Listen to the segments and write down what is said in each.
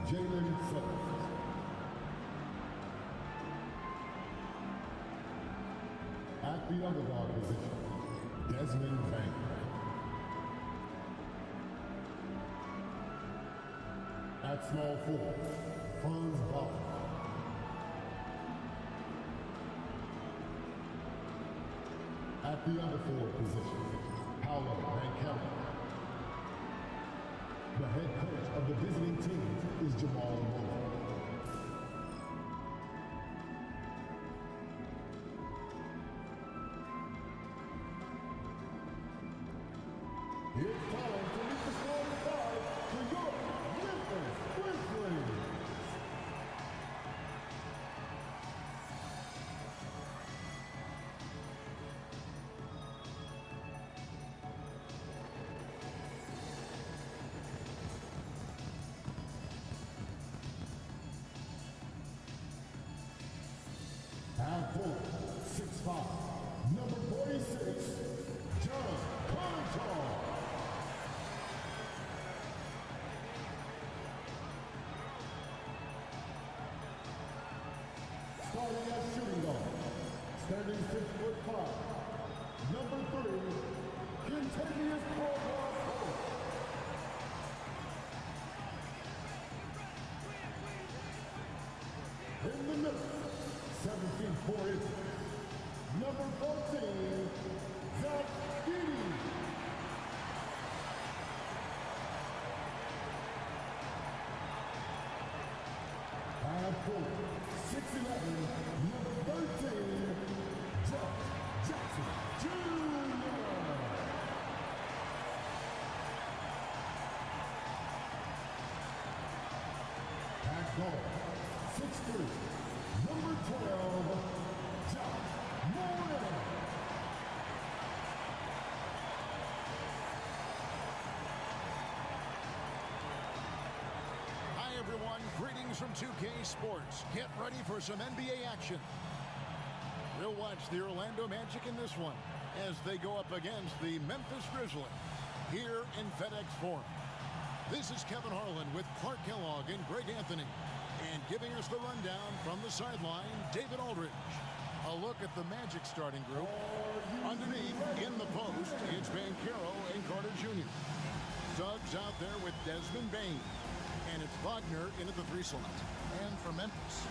At the underdog position, Desmond Bain. At small forward, Franz Bauer. At the other forward position, Paolo Banchero. The head coach of the visiting team is Jamal Moore. It's time to meet the starting five for your Memphis Grizzlies. Half forward, 6'5", number 46, John Conchar. Starting at shooting guard, standing 6'5", number 3, Kentavious Caldwell-Pope. In the middle, 7 feet 4 inches, number 14, Zach Edey. Half forward, 6'11", number 13, Josh Jackson Jr. Half guard, 6'3", number 12, Josh Morgan. Hi everyone, greetings from 2K Sports. Get ready for some NBA action. We'll watch the Orlando Magic in this one as they go up against the Memphis Grizzlies here in FedEx Forum. This is Kevin Harlan with Clark Kellogg and Greg Anthony. And giving us the rundown from the sideline, David Aldridge. A look at the Magic starting group. Underneath, in the post, it's Banchero and Carter Jr. Suggs out there with Desmond Bain. And it's Wagner in at the 3 slot. And for Memphis,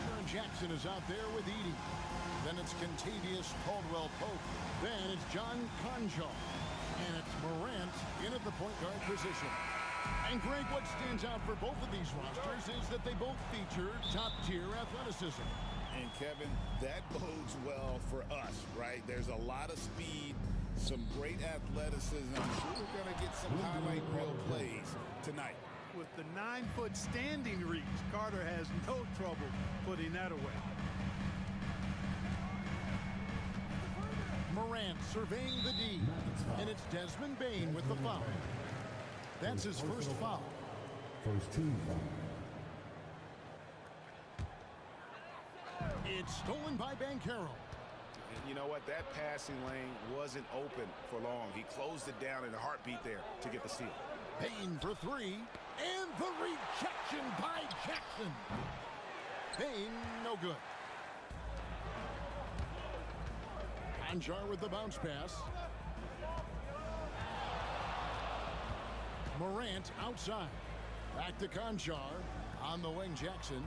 Jaren Jackson is out there with Edey. Then it's Kentavious Caldwell-Pope. Then it's John Conchar. And it's Morant in at the point guard position. And Greg, what stands out for both of these rosters is that they both feature top-tier athleticism. And Kevin, that bodes well for us, right? There's a lot of speed, some great athleticism. I'm sure we're going to get some highlight reel plays tonight. With the 9-foot standing reach, Carter has no trouble putting that away. Morant surveying the D. And it's Desmond Bain with the foul. That's his first foul. First team foul. It's stolen by Banchero. And you know what? That passing lane wasn't open for long. He closed it down in a heartbeat there to get the steal. Bain for 3. And the rejection by Jackson. Bain, no good. Conchar with the bounce pass. Morant outside. Back to Conchar. On the wing, Jackson.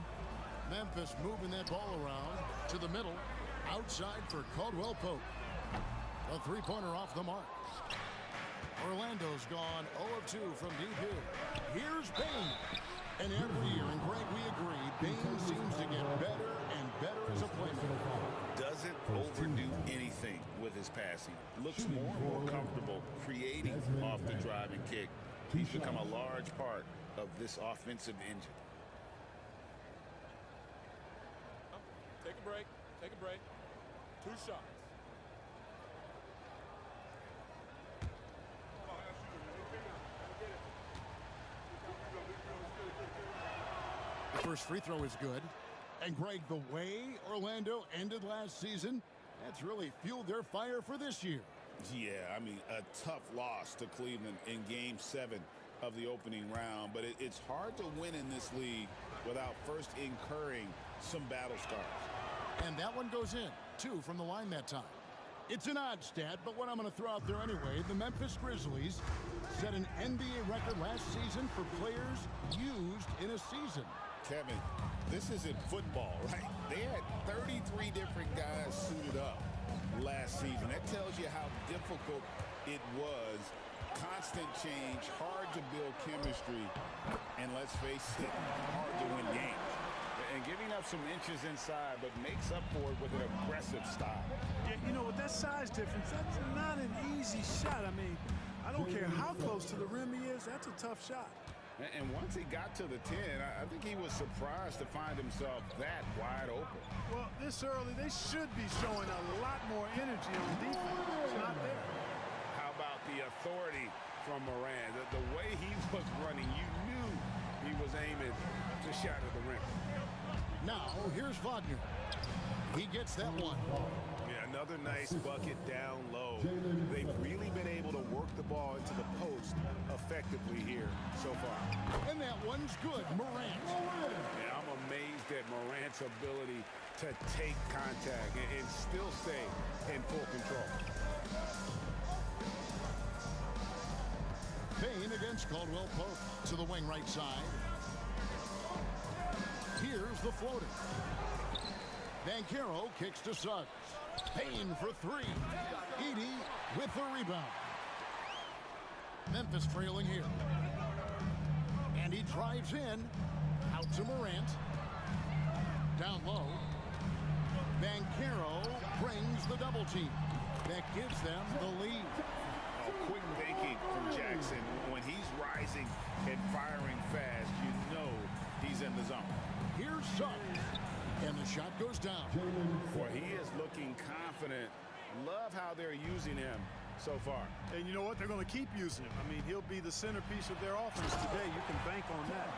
Memphis moving that ball around to the middle. Outside for Caldwell-Pope. A three-pointer off the mark. Orlando's gone 0 of 2 from deep here. Here's Bain. And every year, and Greg, we agree, Bain seems to get better and better as a playmaker. Doesn't overdo anything with his passing. Looks more and more comfortable creating off the drive and kick. He's become a large part of this offensive engine. Take a break. Take a break. 2 shots. The first free throw is good. And Greg, the way Orlando ended last season, that's really fueled their fire for this year. Yeah, I mean, a tough loss to Cleveland in Game 7 of the opening round, but it's hard to win in this league without first incurring some battle scars. And that one goes in, 2 from the line that time. It's an odd stat, but what I'm going to throw out there anyway, the Memphis Grizzlies set an NBA record last season for players used in a season. Kevin, this isn't football, right? They had 33 different guys suited up last season. That tells you how difficult it was. Constant change, hard to build chemistry, and let's face it, hard to win games. And giving up some inches inside, but makes up for it with an aggressive style. Yeah, you know, with that size difference, that's not an easy shot. I mean, I don't care how close to the rim he is, that's a tough shot. And once he got to the 10, I think he was surprised to find himself that wide open. Well, this early, they should be showing a lot more energy on defense. It's not there. How about the authority from Moran? The way he was running, you knew he was aiming to shatter the rim. Now, here's Wagner. He gets that one. Yeah, another nice bucket down low. They've really been able to work the ball into the post effectively here so far. And that one's good. Morant. Yeah, I'm amazed at Morant's ability to take contact and still stay in full control. Payne against Caldwell Pope to the wing right side. Here's the floater. Banchero kicks to Suggs. Payne for 3. Edey with the rebound. Memphis trailing here. And he drives in. Out to Morant. Down low. Banchero brings the double team. That gives them the lead. Quick thinking from Jackson. When he's rising and firing fast, you know he's in the zone. Here's Suggs. And the shot goes down. Boy, he is looking confident. Love how they're using him so far. And you know what? They're going to keep using him. I mean, he'll be the centerpiece of their offense today. You can bank on that.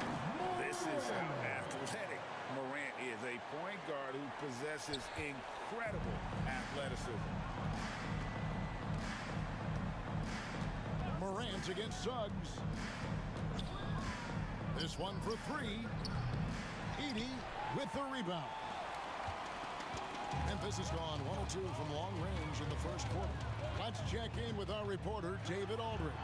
This is how athletic Morant is. A point guard who possesses incredible athleticism. Morant against Suggs. This one for 3. Edey with the rebound. Memphis has gone 1 of 2 from long range in the first quarter. Let's check in with our reporter, David Aldridge.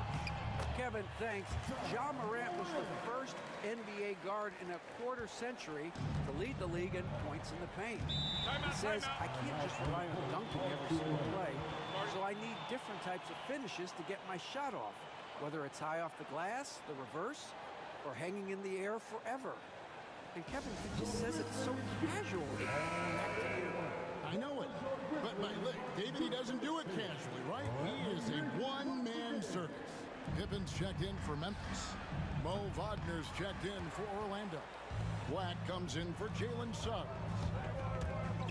Kevin, thanks. Ja Morant was the first NBA guard in a quarter century to lead the league in points in the paint. He says, I can't just rely on dunking every single play, so I need different types of finishes to get my shot off, whether it's high off the glass, the reverse, or hanging in the air forever. And Kevin, he just says it so casually. I know it, but look, David, he doesn't do it casually, right? He is a one-man circus. Pippin's checked in for Memphis. Mo Wagner's checked in for Orlando. Black comes in for Jalen Suggs.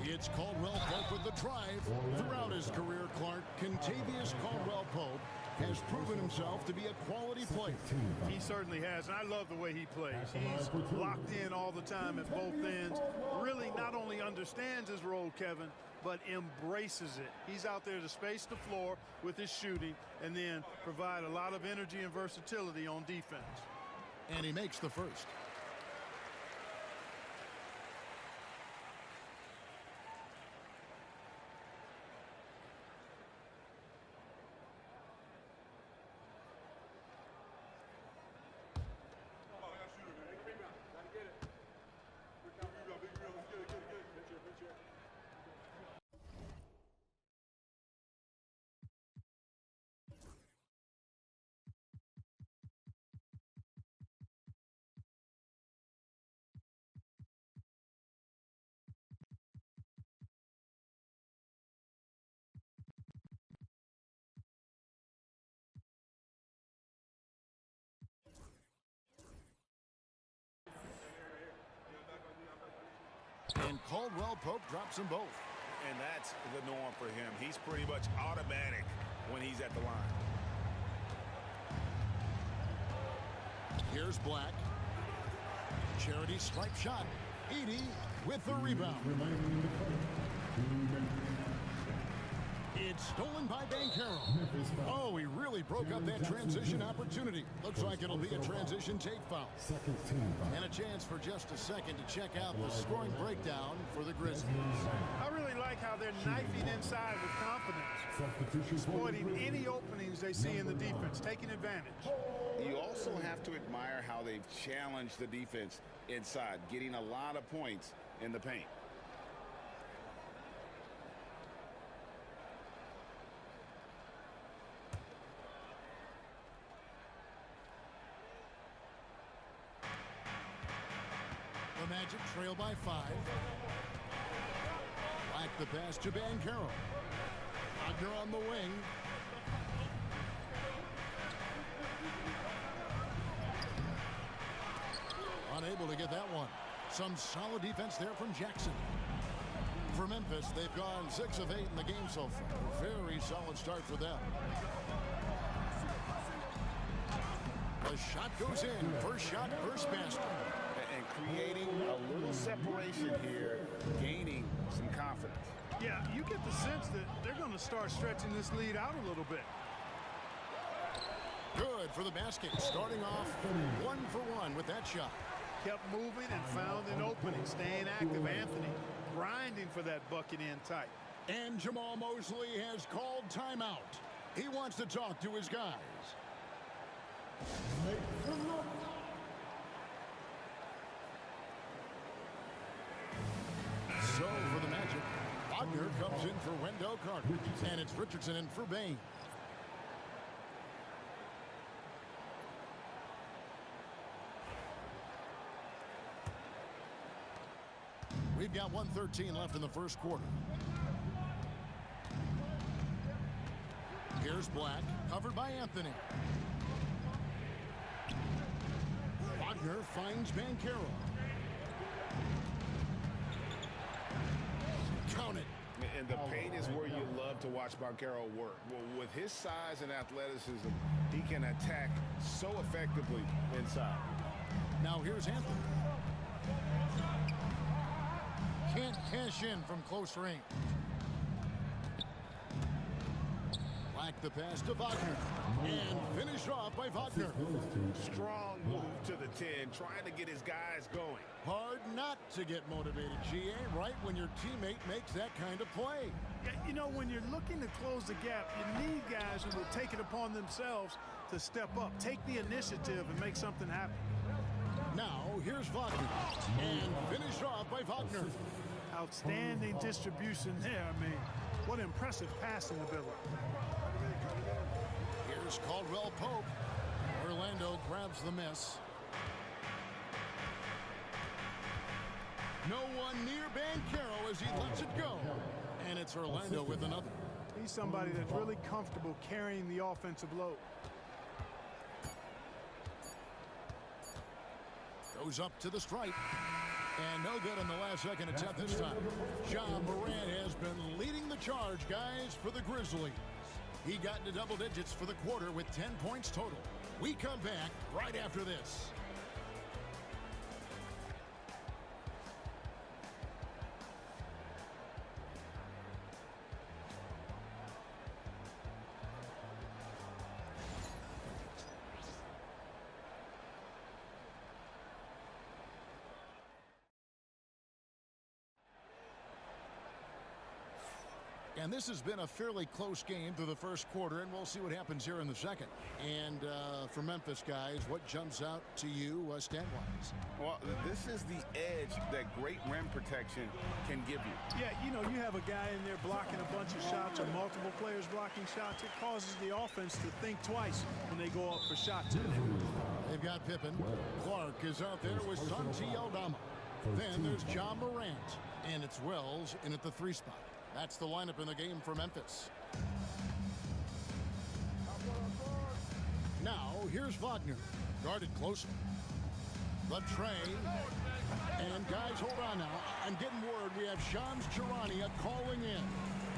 It's Caldwell Pope with the drive. Throughout his career, Clark, Kentavious Caldwell Pope has proven himself to be a quality player. He certainly has, and I love the way he plays. He's locked in all the time at both ends. Really not only understands his role, Kevin, but embraces it. He's out there to space the floor with his shooting and then provide a lot of energy and versatility on defense. And he makes the first. And Caldwell Pope drops them both. And that's the norm for him. He's pretty much automatic when he's at the line. Here's Black. Charity stripe shot. Edey with the rebound. It's stolen by Banchero. Oh, he really broke up that transition opportunity. Looks like it'll be a transition take foul. Second team foul. And a chance for just a second to check out the scoring breakdown for the Grizzlies. I really like how they're knifing inside with confidence, Substitution for the exploiting Grizzlies. any openings they see in the defense, taking advantage. You also have to admire how they've challenged the defense inside, getting a lot of points in the paint. The Magic trail by 5. Back the pass to Banchero. Wagner on the wing. Unable to get that one. Some solid defense there from Jackson. For Memphis, they've gone 6 of 8 in the game so far. Very solid start for them. The shot goes in. First shot, first basket. And creating a little separation here, gaining some confidence. Yeah, you get the sense that they're going to start stretching this lead out a little bit. Good for the basket. Starting off 1 for 1 with that shot. Kept moving and found an opening, staying active. Anthony grinding for that bucket in tight. And Jamal Mosley has called timeout. He wants to talk to his guys. Make the look. So for the Magic, Wagner comes in for Wendell Carter. And it's Richardson in for Bain. We've got 1:13 left in the first quarter. Here's Black, covered by Anthony. Wagner finds Banchero. Count it. And the paint is where you love to watch Banchero work. Well, with his size and athleticism, he can attack so effectively inside. Now here's Anthony. Can't cash in from close range. Black the pass to Wagner. And finished off by Wagner. Strong move to the 10, trying to get his guys going. Hard not to get motivated, GA, right when your teammate makes that kind of play. Yeah, you know, when you're looking to close the gap, you need guys who will take it upon themselves to step up, take the initiative, and make something happen. Now, here's Wagner. And finished off by Wagner. Outstanding distribution there. I mean, what impressive passing ability. Here's Caldwell Pope. Orlando grabs the miss. No one near Banchero as he lets it go. And it's Orlando with another. He's somebody that's really comfortable carrying the offensive load. Goes up to the stripe. And no good in the last second attempt this time. John Morant has been leading the charge, guys, for the Grizzlies. He got into double digits for the quarter with 10 points total. We come back right after this. And this has been a fairly close game through the first quarter, and we'll see what happens here in the second. And for Memphis, guys, what jumps out to you stat-wise? Well, this is the edge that great rim protection can give you. Yeah, you know, you have a guy in there blocking a bunch of shots or multiple players blocking shots. It causes the offense to think twice when they go up for shots. They've got Pippen. Clark is out there with Santi Aldama. Then there's John Morant. And it's Wells in at the 3 spot. That's the lineup in the game for Memphis. Now, here's Wagner. Guarded closely. The tray. And guys, hold on now. I'm getting word we have Shams Charania calling in.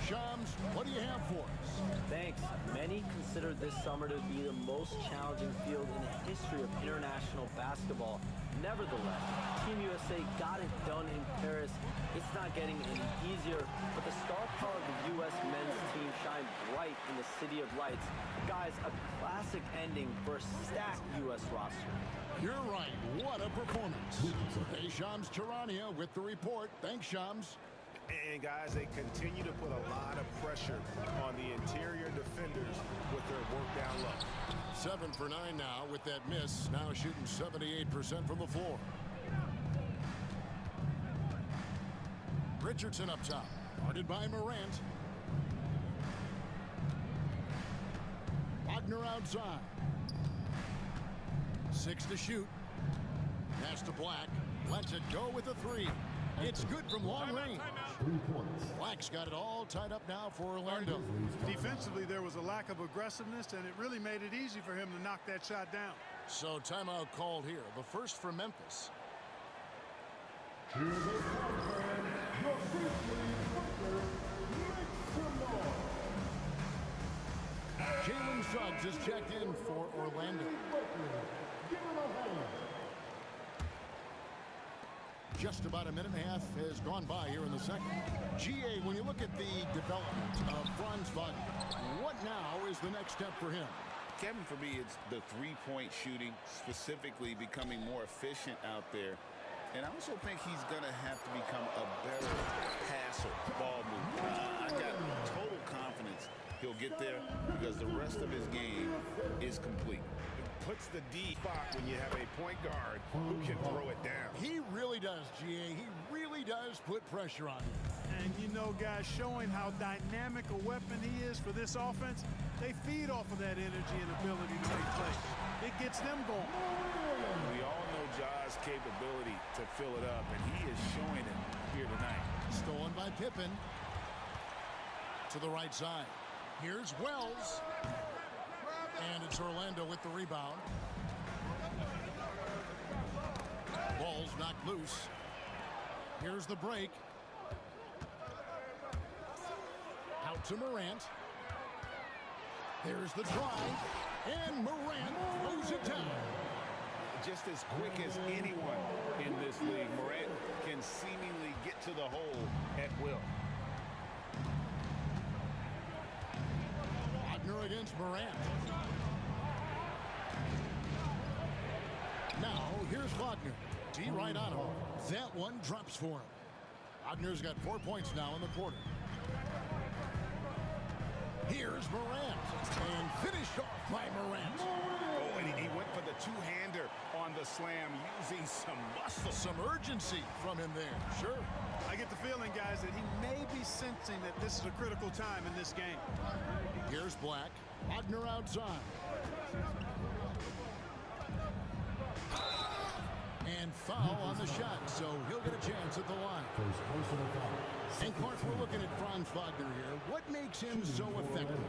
Shams, what do you have for us? Thanks. Many consider this summer to be the most challenging field in the history of international basketball. Nevertheless, Team USA got it done in Paris. It's not getting any easier, but the star power of the U.S. men's team shined bright in the City of Lights. Guys, a classic ending for a stacked U.S. roster. You're right. What a performance. Hey, Shams Charania with the report. Thanks, Shams. And guys, they continue to put a lot of pressure on the interior defenders with their work down low. 7 for 9 now with that miss. Now shooting 78% from the floor. Richardson up top. Guarded by Morant. Wagner outside. 6 to shoot. Pass to Black. Lets it go with a 3. It's good from long range. 3 points. Black's got it all tied up now for Orlando. Defensively, there was a lack of aggressiveness, and it really made it easy for him to knock that shot down. So timeout called here. The first for Memphis. Here's a fan, your Grizzlies Booker, make some noise. Jalen Suggs is checked in for Orlando. Give it a hand. Just about a minute and a half has gone by here in the second. GA, when you look at the development of Franz Wagner, what now is the next step for him? Kevin, for me, it's the three-point shooting, specifically becoming more efficient out there. And I also think he's going to have to become a better passer, ball mover. I got total confidence he'll get there because the rest of his game is complete. Puts the D spot when you have a point guard who can throw it down. He really does, GA. He really does put pressure on him. And you know, guys, showing how dynamic a weapon he is for this offense, they feed off of that energy and ability to make plays. It gets them going. We all know Ja's capability to fill it up, and he is showing it here tonight. Stolen by Pippen. To the right side. Here's Wells. And it's Orlando with the rebound. Ball's knocked loose. Here's the break. Out to Morant. There's the drive. And Morant throws it down. Just as quick as anyone in this league, Morant can seemingly get to the hole at will. Wagner against Morant. Now, here's Wagner. D right on him. That one drops for him. Wagner's got 4 points now in the quarter. Here's Morant. And finished off by Morant. Oh, and he went for the two-hander on the slam, using some muscle. Some urgency from him there. Sure. I get the feeling, guys, that he may be sensing that this is a critical time in this game. Here's Black. Wagner outside. And foul on the shot, so he'll get a chance at the line. And Clark, we're looking at Franz Wagner here. What makes him so effective?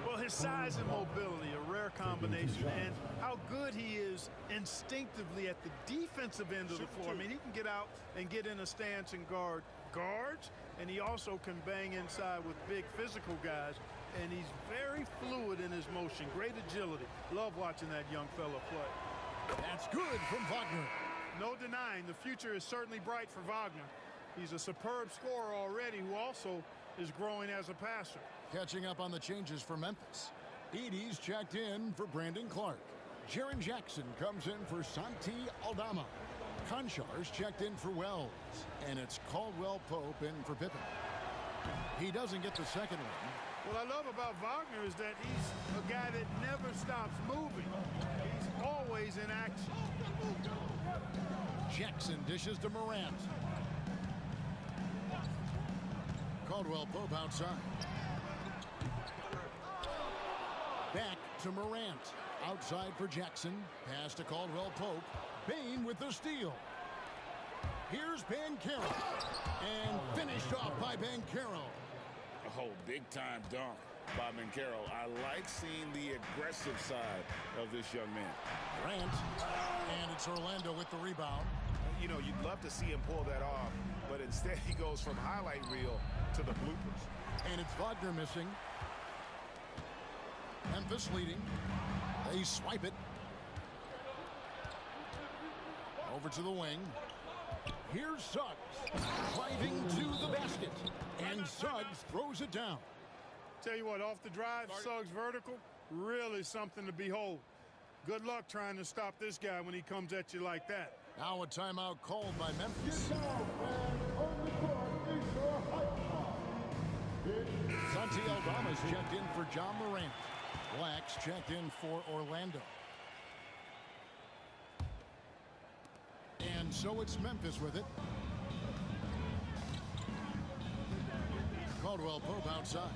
Well, his size and mobility, a rare combination, and how good he is instinctively at the defensive end of the floor. I mean, he can get out and get in a stance and guard guards, and he also can bang inside with big physical guys, and he's very fluid in his motion, great agility. Love watching that young fella play. That's good from Wagner. No denying the future is certainly bright for Wagner. He's a superb scorer already who also is growing as a passer. Catching up on the changes for Memphis. Edey's checked in for Brandon Clark. Jaren Jackson comes in for Santi Aldama. Konchar's checked in for Wells. And it's Caldwell Pope in for Pippen. He doesn't get the second one. What I love about Wagner is that he's a guy that never stops moving. He's always in action. Jackson dishes to Morant. Caldwell Pope outside. Back to Morant. Outside for Jackson. Pass to Caldwell Pope. Bain with the steal. Here's Banchero. And finished off by Banchero. Oh, big-time dunk by Banchero. I like seeing the aggressive side of this young man. Grant. And it's Orlando with the rebound. You know, you'd love to see him pull that off, but instead he goes from highlight reel to the bloopers. And it's Wagner missing. Memphis leading. They swipe it. Over to the wing. Here's Suggs. Driving to the basket. And Suggs throws it down. Tell you what, off the drive, Suggs vertical, really something to behold. Good luck trying to stop this guy when he comes at you like that. Now a timeout called by Memphis. Santi Aldama's checked in for John Morant. Black's checked in for Orlando. And so it's Memphis with it. Caldwell Pope outside.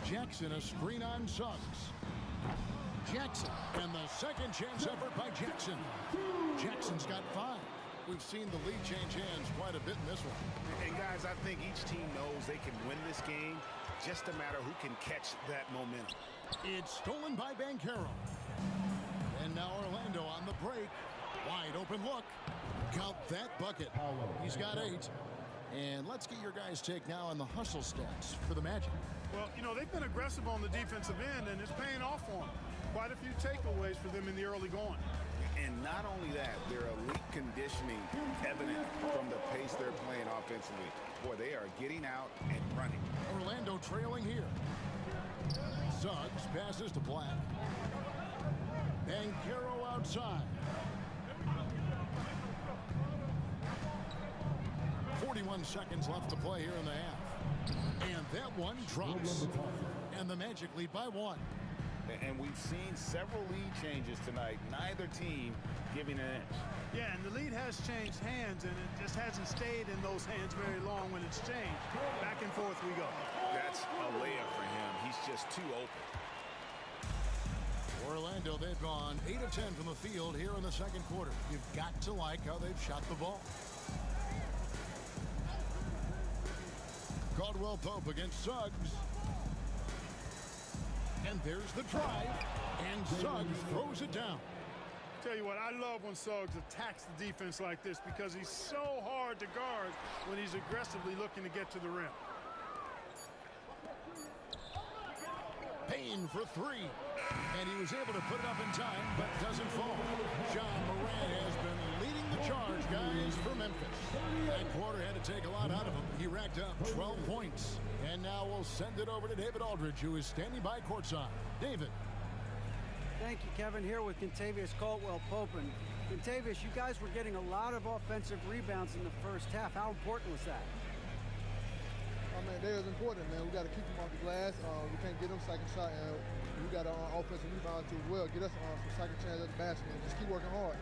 Jackson a screen on Suggs. Jackson, and the second chance effort by Jackson. Jackson's got 5. We've seen the lead change hands quite a bit in this one. And guys, I think each team knows they can win this game. Just a matter who can catch that momentum. It's stolen by Banchero. And now Orlando on the break. Wide open look. Count that bucket. He's got 8. And let's get your guys' take now on the hustle stats for the Magic. Well, you know, they've been aggressive on the defensive end, and it's paying off for them. Quite a few takeaways for them in the early going. And not only that, their elite conditioning evident from the pace they're playing offensively. Boy, they are getting out and running. Orlando trailing here. Suggs passes to Black. Banchero outside. 41 seconds left to play here in the half. And that one drops. And the Magic lead by 1. And we've seen several lead changes tonight. Neither team giving an inch. Yeah, and the lead has changed hands, and it just hasn't stayed in those hands very long when it's changed. Back and forth we go. That's a layup for him. He's just too open. Orlando, they've gone 8 of 10 from the field here in the second quarter. You've got to like how they've shot the ball. Caldwell Pope against Suggs. And there's the drive. And Suggs throws it down. Tell you what, I love when Suggs attacks the defense like this because he's so hard to guard when he's aggressively looking to get to the rim. Payne for 3. And he was able to put it up in time, but doesn't fall. John Morant has been leading the charge, guys, for Memphis. That quarter had to take a lot out of him. He racked up 12 points. And now we'll send it over to David Aldridge, who is standing by courtside. David. Thank you, Kevin. Here with Kentavious Caldwell-Pope. And Kentavious, you guys were getting a lot of offensive rebounds in the first half. How important was that? I mean, that is important, man. We got to keep them off the glass. We can't get them second shot, and we got an offensive rebound too. Well, get us some second chance at the basket and just keep working hard.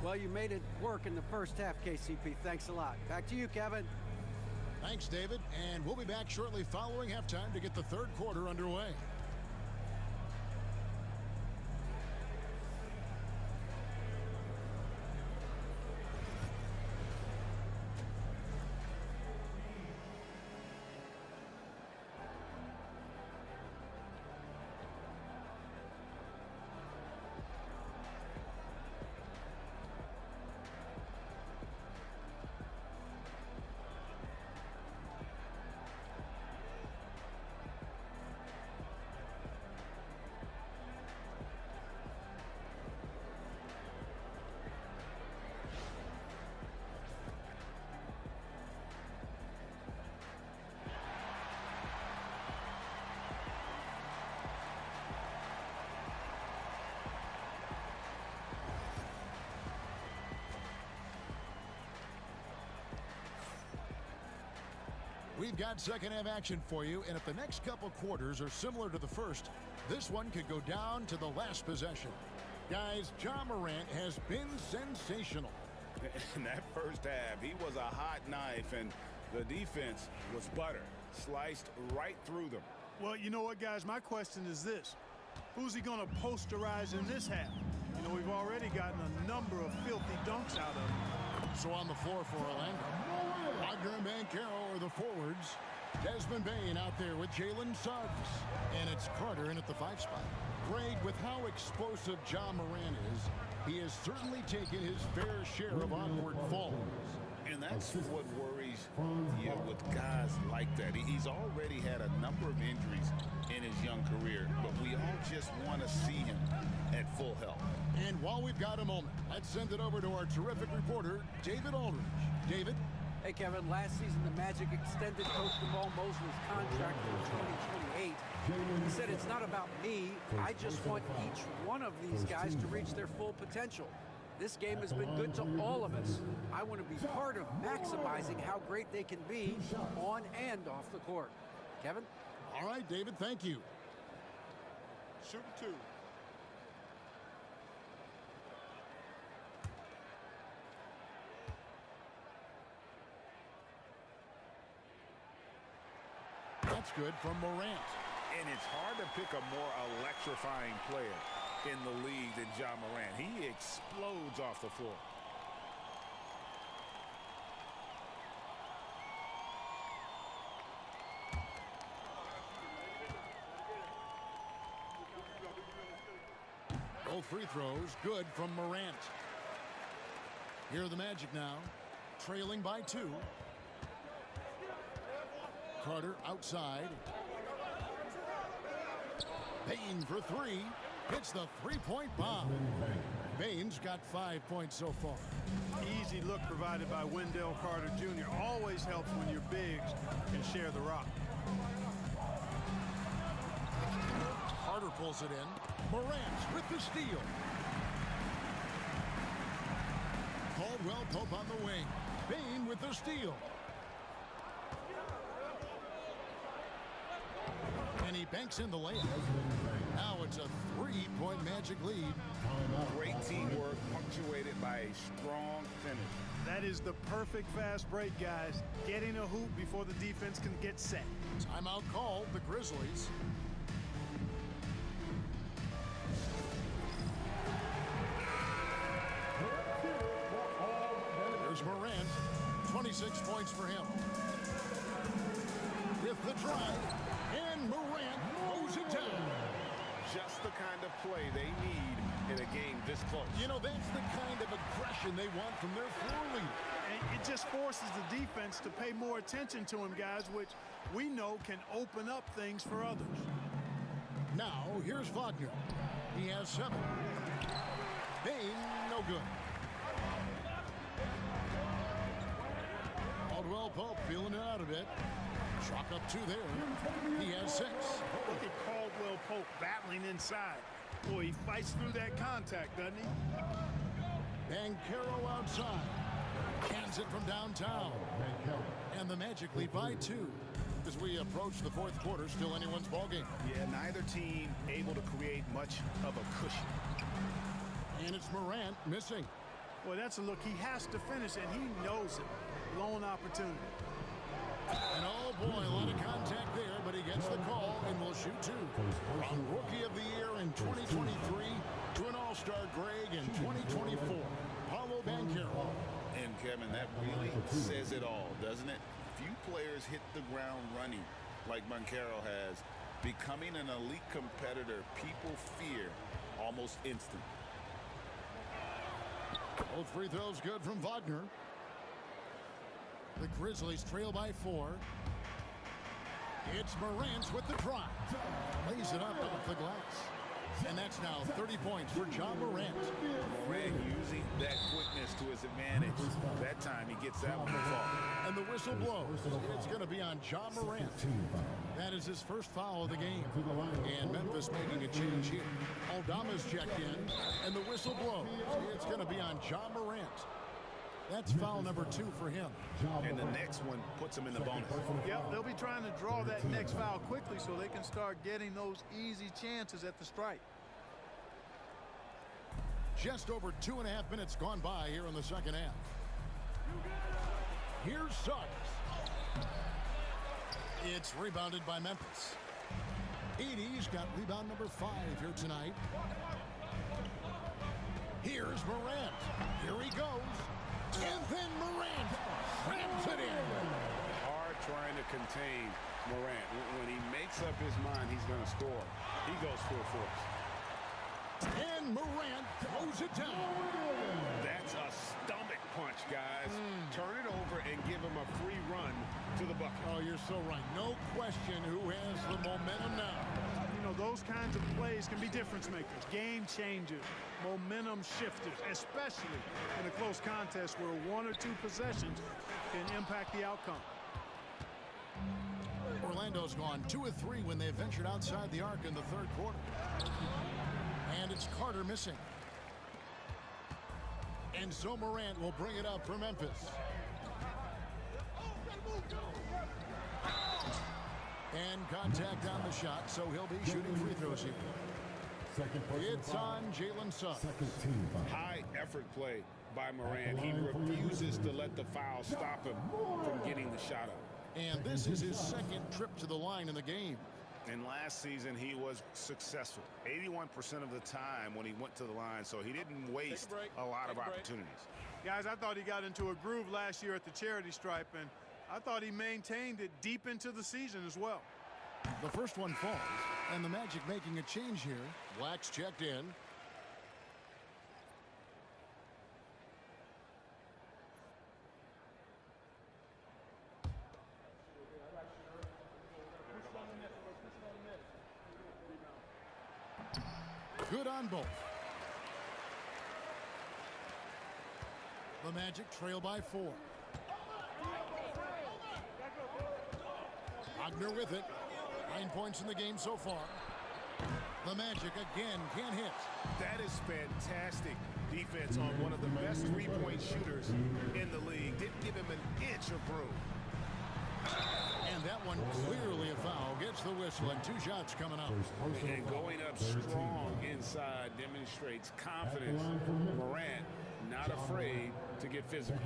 Well, you made it work in the first half, KCP. Thanks a lot. Back to you, Kevin. Thanks, David. And we'll be back shortly following halftime to get the third quarter underway. We've got second half action for you, and if the next couple quarters are similar to the first, this one could go down to the last possession. Guys, John Morant has been sensational. In that first half, he was a hot knife, and the defense was butter, sliced right through them. Well, you know what, guys? My question is this. Who's he going to posterize in this half? You know, we've already gotten a number of filthy dunks out of him. So on the floor for Orlando, Wagner and Banchero are the forwards. Desmond Bain out there with Jalen Suggs. And it's Carter in at the 5 spot. Greg, with how explosive John Morant is, he has certainly taken his fair share of awkward falls. And that's what worries series with guys like that. He's already had a number of injuries in his young career, but we all just want to see him at full health. And while we've got a moment, let's send it over to our terrific reporter, David Aldridge. David? Hey, Kevin, last season the Magic extended Coach Jamal Mosley's contract through 2028. He said, it's not about me. I just want each one of these guys to reach their full potential. This game has been good to all of us. I want to be part of maximizing how great they can be on and off the court. Kevin? All right, David, thank you. Shooting 2. That's good from Morant. And it's hard to pick a more electrifying player in the league than Ja Morant. He explodes off the floor. Both free throws good from Morant. Here are the Magic now, trailing by 2. Carter outside. Bain for 3. Hits the three-point bomb. Bain's got 5 points so far. Easy look provided by Wendell Carter Jr. Always helps when your bigs can share the rock. Carter pulls it in. Morant with the steal. Caldwell Pope on the wing. Bain with the steal. And he banks in the layup. Now it's a 3-point Magic lead. Great teamwork punctuated by a strong finish. That is the perfect fast break, guys. Getting a hoop before the defense can get set. Timeout called, the Grizzlies. There's Morant. 26 points for him. With the drive. And Morant mows it down. Just the kind of play they need in a game this close. You know, that's the kind of aggression they want from their floor leader. And it just forces the defense to pay more attention to him, guys, which we know can open up things for others. Now, here's Wagner. He has 7. Bain, no good. Caldwell Pope feeling it out a bit. Chalk up 2 there. He has 6. Look at Caldwell Pope battling inside. Boy, he fights through that contact, doesn't he? Banchero outside. Cans it from downtown. And the Magic lead by 2. As we approach the 4th quarter, still anyone's ballgame. Yeah, neither team able to create much of a cushion. And it's Morant missing. Boy, that's a look. He has to finish, and he knows it. Blown opportunity. And oh boy, a lot of contact there, but he gets the call and will shoot 2. From Rookie of the Year in 2023 to an All-Star Greg in 2024, Paolo Banchero. And Kevin, that really says it all, doesn't it? Few players hit the ground running like Banchero has. Becoming an elite competitor, people fear almost instant. Both free throws good from Wagner. The Grizzlies trail by 4. It's Morant with the drive. Lays it up off the glass. And that's now 30 points for Ja Morant. Morant using that quickness to his advantage. That time he gets that one to fall. And the whistle blows. It's going to be on Ja Morant. That is his first foul of the game. And Memphis making a change here. Aldama's checked in. And the whistle blows. It's going to be on Ja Morant. That's foul number 2 for him. And the next one puts him in the bonus. Yep, they'll be trying to draw that next foul quickly so they can start getting those easy chances at the strike. Just over 2.5 minutes gone by here in the second half. Here's Suggs. It's rebounded by Memphis. Edey's got rebound number 5 here tonight. Here's Morant. Here he goes. And then Morant grabs it in. Hard trying to contain Morant. When he makes up his mind he's going to score, he goes full force. And Morant throws it down. That's a stomach punch, guys. Turn it over and give him a free run to the bucket. Oh, you're so right. No question who has the momentum now. You know, those kinds of plays can be difference makers, game changers, momentum shifters, especially in a close contest where 1 or 2 possessions can impact the outcome. Orlando's gone 2 of 3 when they ventured outside the arc in the third quarter. And it's Carter missing. And so Morant will bring it up for Memphis. And contact on the shot, so he'll be shooting free throws here. It's on Jalen Suggs. High effort play by Morant. He refuses to let the foul stop him from getting the shot up. And this is his second trip to the line in the game. And last season, he was successful 81% of the time when he went to the line, so he didn't waste a lot of opportunities. Guys, I thought he got into a groove last year at the charity stripe, and I thought he maintained it deep into the season as well. The first one falls, and the Magic making a change here. Black's checked in. Good on both. The Magic trail by 4. Wagner with it. 9 points in the game so far. The Magic again can't hit. That is fantastic defense on one of the best three-point shooters in the league. Didn't give him an inch of room. And that one clearly a foul. Gets the whistle and 2 shots coming up. And going up strong inside demonstrates confidence. Morant not afraid to get physical.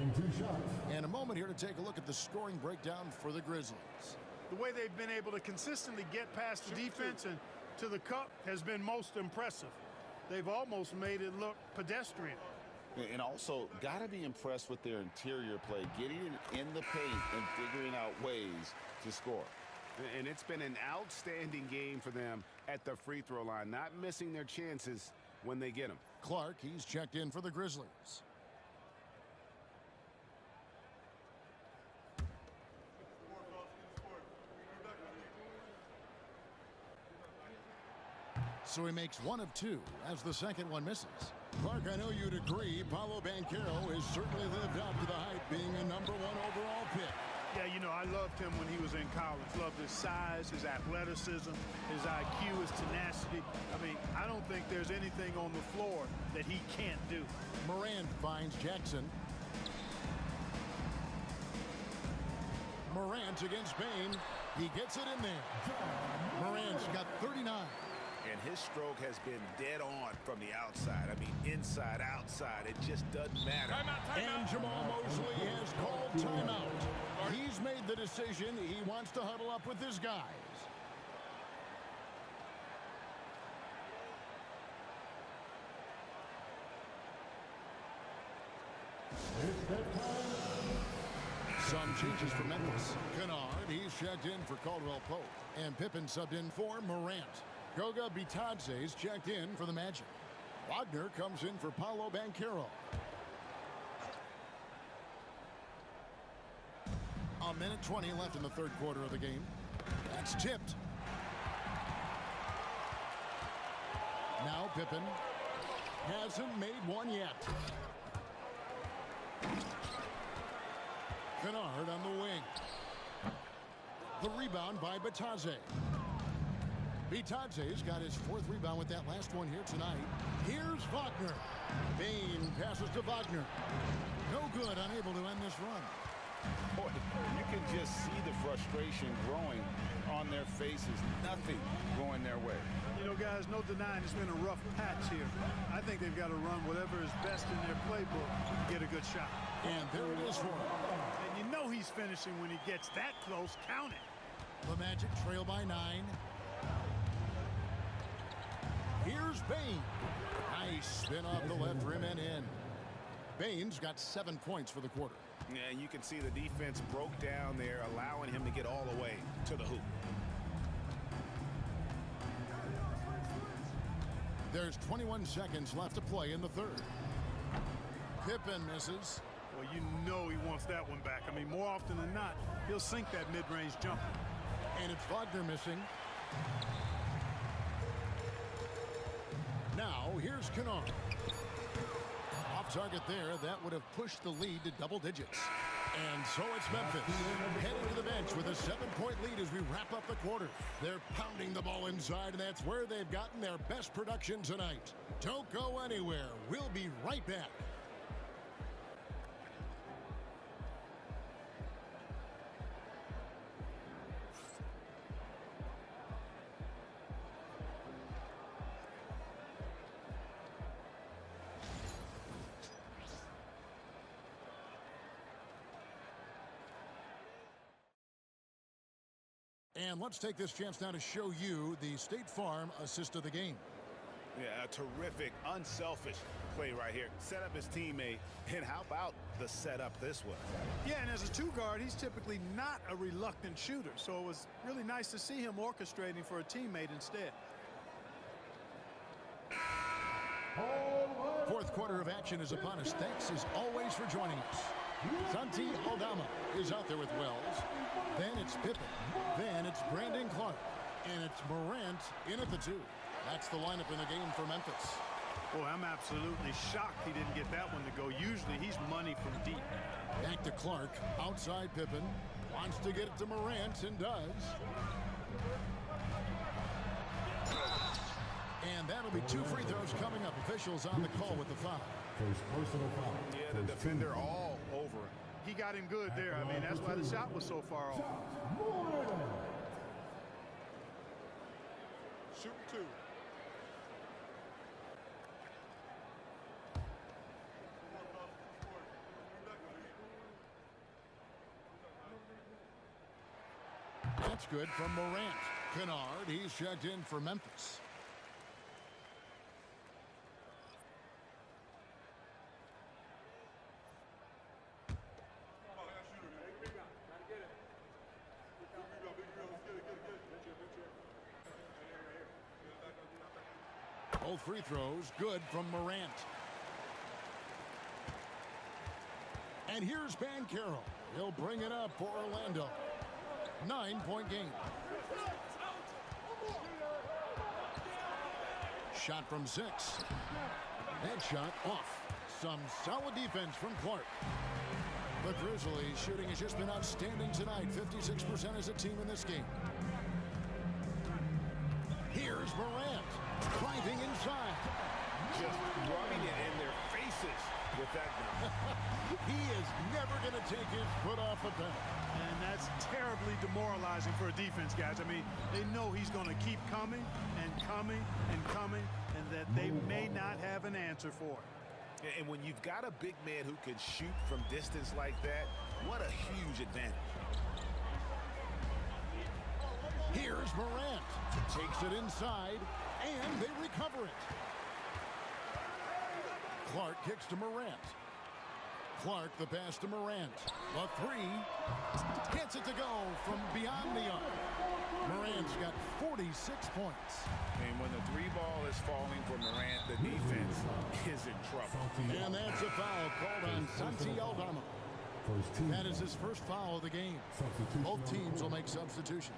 And a moment here to take a look at the scoring breakdown for the Grizzlies. The way they've been able to consistently get past the defense and to the cup has been most impressive. They've almost made it look pedestrian. And also, got to be impressed with their interior play, getting it in the paint and figuring out ways to score. And it's been an outstanding game for them at the free throw line, not missing their chances when they get them. Clark, he's checked in for the Grizzlies. So he makes 1 of 2 as the second one misses. Clark, I know you'd agree, Paolo Banchero has certainly lived up to the hype, being a #1 overall pick. Yeah, you know, I loved him when he was in college. Loved his size, his athleticism, his IQ, his tenacity. I mean, I don't think there's anything on the floor that he can't do. Morant finds Jackson. Morant against Bain. He gets it in there. Morant's got 39. And his stroke has been dead on from the outside. I mean, inside, outside, it just doesn't matter. And Jamal Mosley has called timeout. He's made the decision. He wants to huddle up with his guys. Some changes for Memphis. Kennard, he's checked in for Caldwell Pope. And Pippen subbed in for Morant. Goga Bitadze is checked in for the Magic. Wagner comes in for Paolo Banchero. A minute 20 left in the third quarter of the game. That's tipped. Now Pippen hasn't made one yet. Kennard on the wing. The rebound by Bitadze. Bitadze's got his 4th rebound with that last one here tonight. Here's Wagner. Bain passes to Wagner. No good, unable to end this run. Boy, you can just see the frustration growing on their faces. Nothing going their way. You know, guys, no denying it's been a rough patch here. I think they've got to run whatever is best in their playbook to get a good shot. And there it is for him. And you know he's finishing when he gets that close. Count it. The Magic trail by 9. Here's Bain. Nice spin off the left rim and in. Bain's got 7 points for the quarter. Yeah, and you can see the defense broke down there, allowing him to get all the way to the hoop. There's 21 seconds left to play in the third. Pippen misses. Well, Well, you know he wants that one back. I mean, more often than not, he'll sink that mid-range jumper. And it's Wagner missing. Now, here's Kennard. Off target there. That would have pushed the lead to double digits. And so it's Memphis heading to the bench with a 7-point lead as we wrap up the quarter. They're pounding the ball inside, and that's where they've gotten their best production tonight. Don't go anywhere. We'll be right back. And let's take this chance now to show you the State Farm assist of the game. Yeah, a terrific, unselfish play right here. Set up his teammate, and how about the setup this way? Yeah, and as a two-guard, he's typically not a reluctant shooter, so it was really nice to see him orchestrating for a teammate instead. Fourth quarter of action is upon us. Thanks as always for joining us. Santi Aldama is out there with Wells. Then it's Pippen. Then it's Brandon Clark. And it's Morant in at the 2. That's the lineup in the game for Memphis. Boy, I'm absolutely shocked he didn't get that one to go. Usually he's money from deep. Back to Clark. Outside Pippen. Wants to get it to Morant and does. And that'll be 2 free throws coming up. Officials on the call with the foul. First personal foul. Yeah, the defender all over him. He got him good there. I mean, that's why the shot was so far off. Shoot 2. That's good from Morant. Kennard, he's checked in for Memphis. Both free throws good from Morant. And here's Banchero. He'll bring it up for Orlando. 9-point game. Shot from 6. That shot off. Some solid defense from Clark. The Grizzlies shooting has just been outstanding tonight. 56% as a team in this game. Here's Morant. Driving inside. Just rubbing it in their faces with that gun. He is never going to take his foot off the pedal. And that's terribly demoralizing for a defense, guys. I mean, they know he's going to keep coming and coming and coming, and that they may not have an answer for it. And when you've got a big man who can shoot from distance like that, what a huge advantage. Here's Morant. Takes it inside, and they recover it. Clark kicks to Morant. Clark the pass to Morant. The 3. Gets it to go from beyond the arc. Morant's got 46 points. And when the 3 ball is falling for Morant, the defense is in trouble. And that's a foul called on Santi Aldama. That is his first foul of the game. Both teams will make substitutions.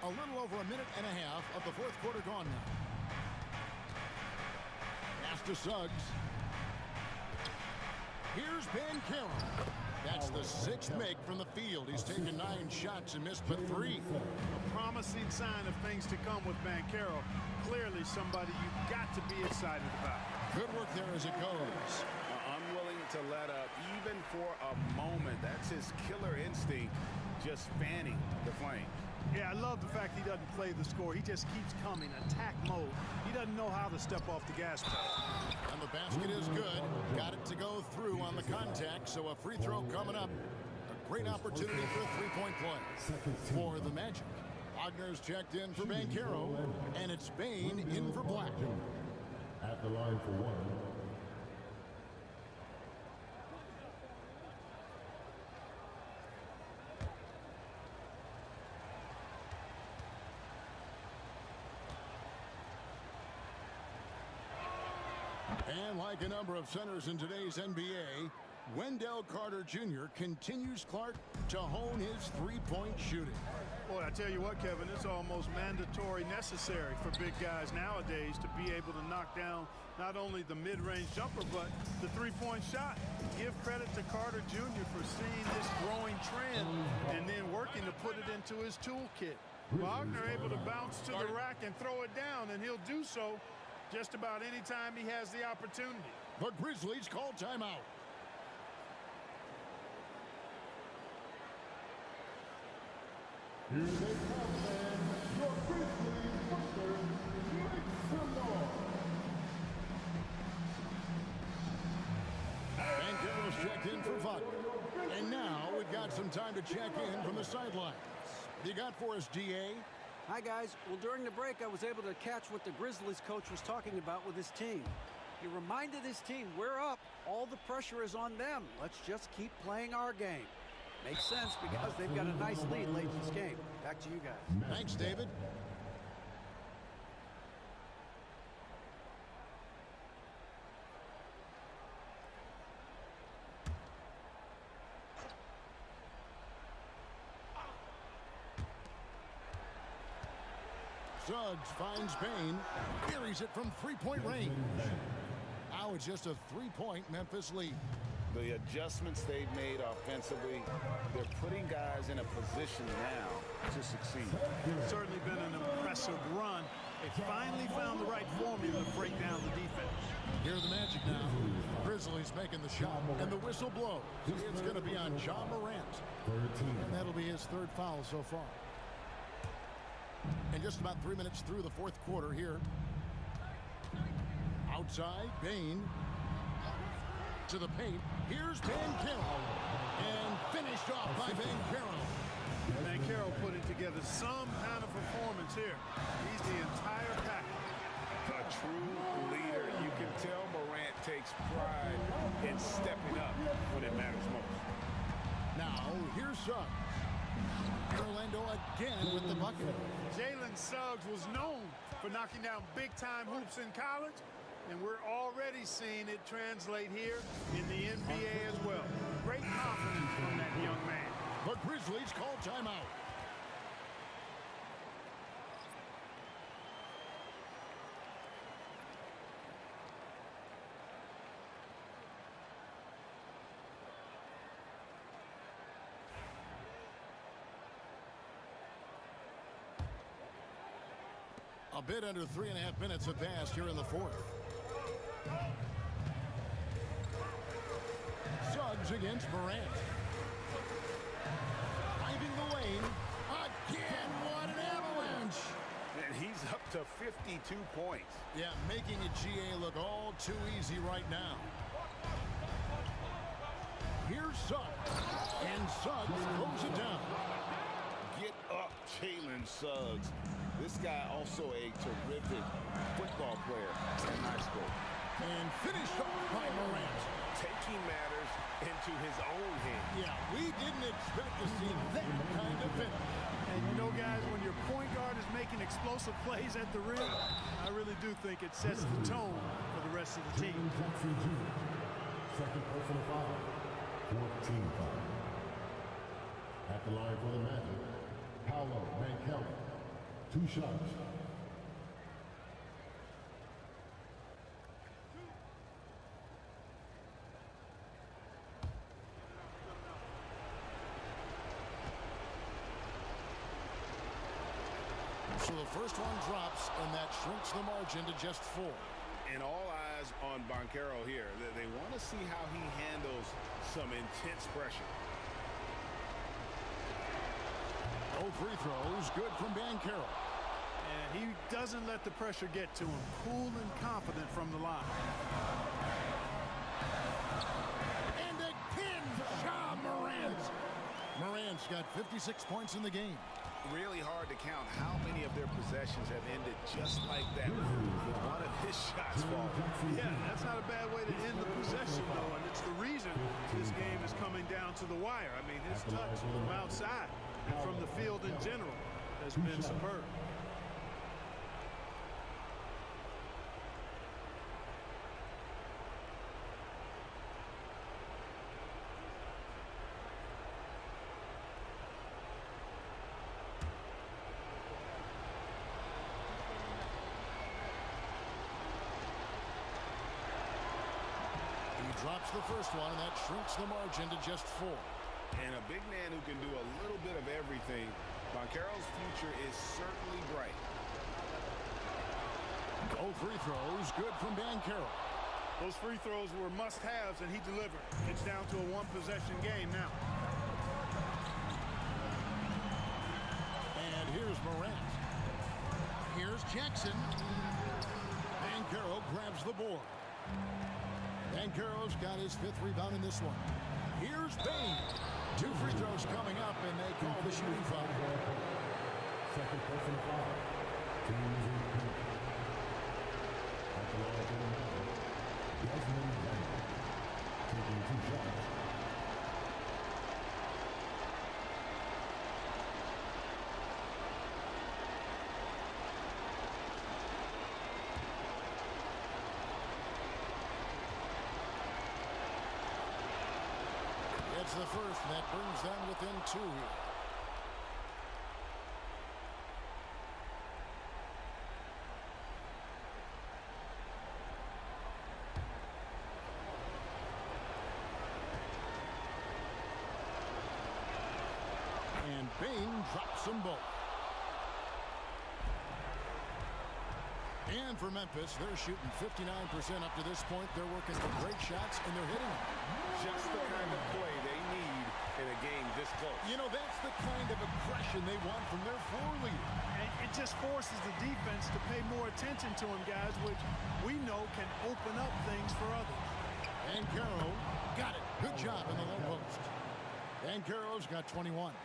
A little over a minute and a half of the fourth quarter gone now. Pass to Suggs. Here's Banchero. That's the 6th make from the field. He's taken 9 shots and missed but 3. A promising sign of things to come with Banchero. Clearly somebody you've got to be excited about. Good work there as it goes. Unwilling to let up even for a moment. That's his killer instinct, just fanning the flames. Yeah, I love the fact he doesn't play the score. He just keeps coming, attack mode. He doesn't know how to step off the gas pedal. And the basket is good. Got it to go through on the contact, so a free throw coming up. A great opportunity for a 3-point play for the Magic. Wagner's checked in for Banchero, and it's Bain in for Black. At the line for 1. Like a number of centers in today's NBA, Wendell Carter Jr. continues, Clark, to hone his three-point shooting. Boy, I tell you what, Kevin, it's almost mandatory necessary for big guys nowadays to be able to knock down not only the mid-range jumper, but the three-point shot. Give credit to Carter Jr. for seeing this growing trend and then working to put it into his toolkit. Wagner able to bounce to the rack and throw it down, and he'll do so just about any time he has the opportunity. The Grizzlies call timeout. Here they come, man. Your Grizzlies Buster, make some noise. Banchero's checked in for Wagner. And now we've got some time to check in from the sidelines. You got for us, DA? Hi, guys. Well, during the break, I was able to catch what the Grizzlies coach was talking about with his team. He reminded his team, we're up. All the pressure is on them. Let's just keep playing our game. Makes sense because they've got a nice lead late in this game. Back to you guys. Thanks, David. Suggs finds Bain, buries it from three-point range. Now it's just a three-point Memphis lead. The adjustments they've made offensively, they're putting guys in a position now to succeed. It's certainly been an impressive run. They finally found the right formula to break down the defense. Here's the Magic now. Grizzlies making the shot, and the whistle blows. It's going to be on John Morant. And that'll be his third foul so far. And just about 3 minutes through the fourth quarter here. Outside, Bain to the paint. Here's Banchero. And finished off by Banchero. Banchero putting together some kind of performance here. He's the entire package. A true leader. You can tell Morant takes pride in stepping up when it matters most. Now, here's Suggs. Orlando again with the bucket. Jalen Suggs was known for knocking down big-time hoops in college, and we're already seeing it translate here in the NBA as well. Great confidence from that young man. The Grizzlies call timeout. A bit under 3.5 minutes have passed here in the fourth. Suggs against Morant. Driving the lane. Again, what an avalanche. And he's up to 52 points. Yeah, making it GA look all too easy right now. Here's Suggs. And Suggs throws it down. Get up, Jalen Suggs. This guy also a terrific football player in high school. And finished off by Morant. Taking matters into his own hands. Yeah, we didn't expect to see that kind of finish. And you know, guys, when your point guard is making explosive plays at the rim, I really do think it sets the tone for the rest of the team. Jackson Jr. Second personal foul. 14 foul. At the line for the Magic, Paolo Banchero. 2 shots. So the first one drops, and that shrinks the margin to just 4. And all eyes on Banchero here. They want to see how he handles some intense pressure. No free throws, good from Banchero. And he doesn't let the pressure get to him. Cool and confident from the line. And again, John Morant. Morant's got 56 points in the game. Really hard to count how many of their possessions have ended just like that with one of his shots falling. Yeah, that's not a bad way to end the possession, though, and it's the reason this game is coming down to the wire. I mean, his touch from outside and from the field in general has been superb. makes the first one, and that shrinks the margin to just 4. And a big man who can do a little bit of everything. Banchero's future is certainly bright. Both free throws good from Banchero. Those free throws were must-haves, and he delivered. It's down to a one-possession game now. And here's Morant. Here's Jackson. Banchero grabs the board. Banchero's got his 5th rebound in this one. Here's Bain. 2 free throws coming up, and they call the shooting foul. Second personal foul. Teams in pink. At the line for the Magic, Desmond Bain taking 2 shots. It's the first, and that brings them within 2 here. And Bain drops them both. And for Memphis, they're shooting 59% up to this point. They're working some great shots, and they're hitting them. Just the kind of play they need in a game this close. You know, that's the kind of aggression they want from their floor leader. And it just forces the defense to pay more attention to him, guys, which we know can open up things for others. Banchero got it. Good job in the low post. Banchero's got 21.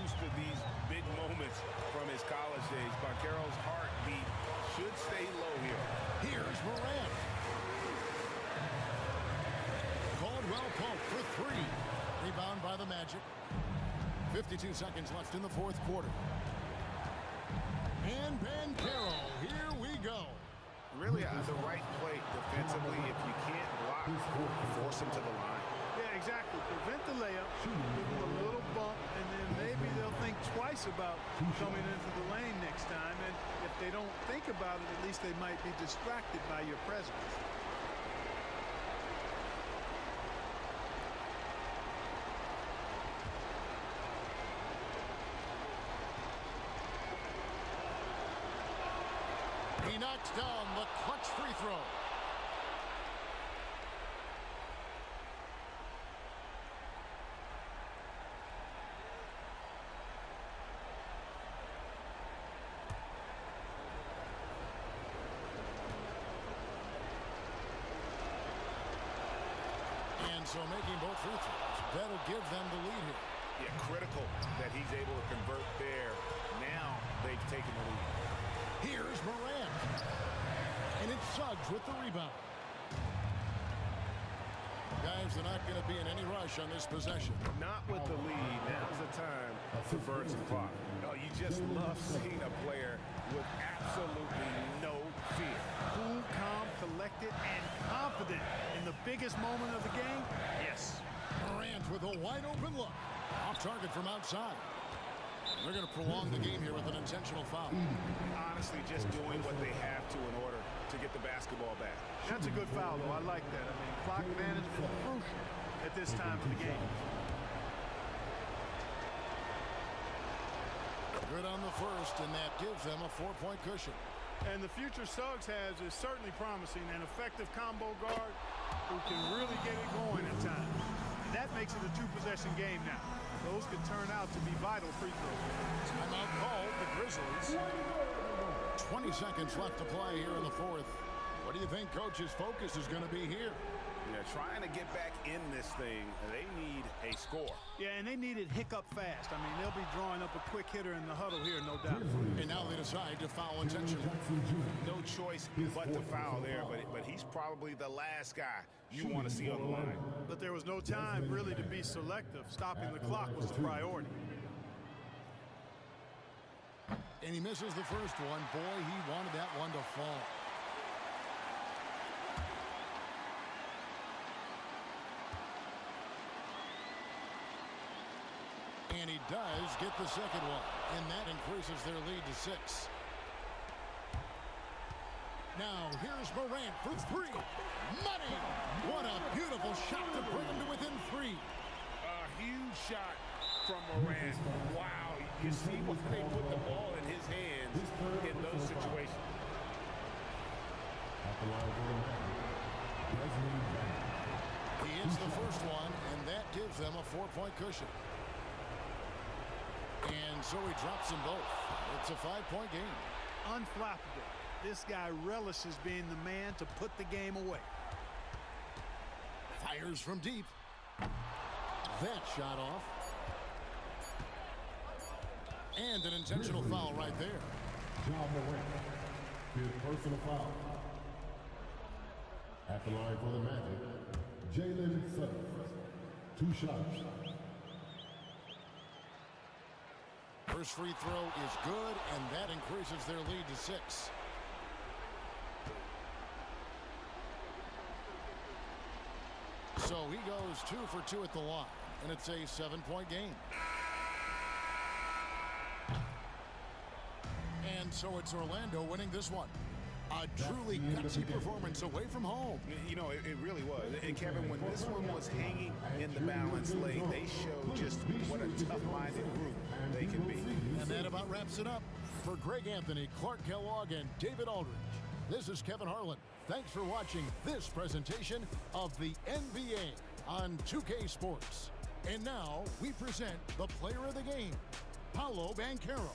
Used to these big moments from his college days. Banchero's heartbeat should stay low here. Here's Morant. Caldwell Pope for 3. Rebound by the Magic. 52 seconds left in the 4th quarter. And Banchero, here we go. Really the right play defensively. If you can't block, force him to the line. Yeah, exactly. Prevent the layup, give them a little bump, and then maybe they'll think twice about coming into the lane next time. And if they don't think about it, at least they might be distracted by your presence. He knocks down the clutch free throw. And so making both free throws, that'll give them the lead here. Yeah, critical that he's able to convert there. Now they've taken the lead. Here's Morant. And it's Suggs with the rebound. Guys, they're not going to be in any rush on this possession. Not with the lead. Now's the time to burn some clock. Oh, you just love seeing a player with absolutely no fear. Cool, calm, collected, and confident in the biggest moment of the game. Yes. Morant with a wide open look. Off target from outside. They're going to prolong the game here with an intentional foul. Honestly, just doing what they have to in order to get the basketball back. That's a good foul, though. I like that. I mean, clock management is crucial at this time of the game. Good on the first, and that gives them a 4-point cushion. And the future Suggs has is certainly promising. An effective combo guard who can really get it going at times. And that makes it a 2-possession game now. Those could turn out to be vital free throws. Timeout called the Grizzlies. 20 seconds left to play here in the 4th. What do you think Coach's focus is going to be here? Yeah, trying to get back in this thing, they need a score. Yeah, and they need it hiccup fast. I mean, they'll be drawing up a quick hitter in the huddle here, no doubt. And now they decide to foul intentionally. No choice but to foul there, but he's probably the last guy you want to see on the line. But there was no time really to be selective. Stopping the clock was the priority. And he misses the first one. Boy, he wanted that one to fall. And he does get the second one. And that increases their lead to 6. Now here's Morant for three. Money! What a beautiful shot to bring him to within three. A huge shot from Morant. Wow, you see why they put the ball in his hands in those situations. At the line for the Magic, He hits the first one, and that gives them a 4-point cushion. And so he drops them both. It's a 5-point game. Unflappable. This guy relishes being the man to put the game away. Fires from deep. That shot off. And an intentional foul right there. John Morant, his personal foul. At the line for the Magic, Jalen Suggs, 2 shots. First free throw is good, and that increases their lead to 6. So he goes 2 for 2 at the line, and it's a 7-point game. And so it's Orlando winning this one. A truly gutsy performance away from home. You know, it really was. And Kevin, when this one was hanging in the balance late, they showed just what a tough-minded group they can be. And that about wraps it up. For Greg Anthony, Clark Kellogg, and David Aldridge, this is Kevin Harlan. Thanks for watching this presentation of the NBA on 2K Sports. And now we present the player of the game, Paolo Banchero.